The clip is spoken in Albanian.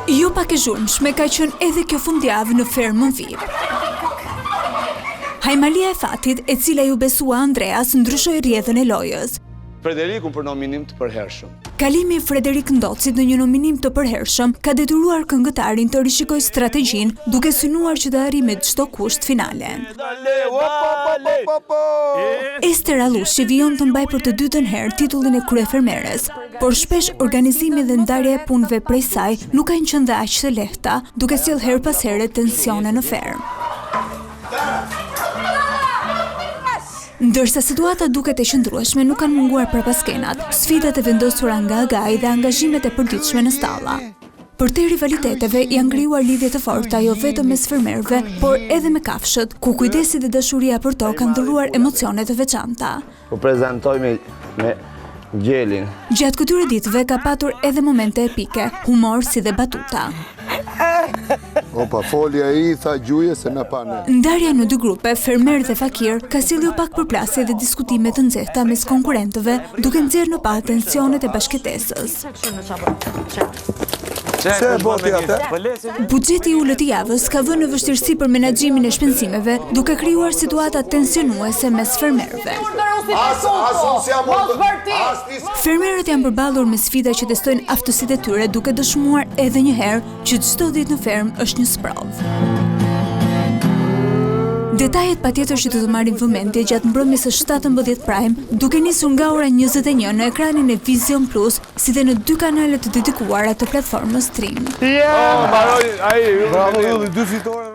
Jo pak e zhurmshme ka qenë edhe kjo fundjavë në fermën VIP. Hajmalia e fatit, e cila ju besua Andreas, ndryshoi rrjedhën e lojës. Frederikun për nominim të përhershëm. Kalimi i Frederik Ndocit në një nominim të përhershëm ka detyruar këngëtarin të rishikojë strategjinë, duke synuar që të arrijë me çdo kusht finalen. Ester Allushi vijon të mbaj për të dytën herë titullin e kryefermeres, por shpesh organizimi dhe ndarja e punëve prej saj nuk kanë qenë dhe aq të lehta, duke sjellë her pas here tensione në fermë. Ndërsa situata duket e qëndrueshme, nuk kanë munguar prapaskenat, sfidat e vendosura nga Agaj dhe angazhimet e përditshme në stalla. Për te rivaliteteve janë krijuar lidhje të forta jo vetëm mes fermerëve, por edhe me kafshët, ku kujdesi dhe dashuria për to kanë ndërruar emocione të veçanta. U prezantoj me Gjelin. Gjatë këtyre ditëve ka patur edhe momente epike, humor si dhe batuta. Opa, folja i tha gjuje se na pane. Ndarja në dy grupe, fermer dhe fakir, ka sjellë pak përplasje dhe diskutime të nxehta mes konkurrentëve, duke nxjerrë në pa tensionet e bashkëtesës. Buxheti i ulët i javës ka vënë në vështirësi për menaxhimin e shpenzimeve, duke krijuar situata tensionuese mes fermerëve. Fermerët janë përballur me sfida që testojnë aftësitë e tyre, duke dëshmuar edhe një herë që çdo ditë në fermë është një sprovë. Detajet patjetër që do të marrin vëmendje gjatë mbrëmjes së 17 prime, duke nisur nga ora 21 në ekranin e Vision Plus, si dhe në 2 kanalet të dedikuara të platformës Stream. Bravo, 2 fitore.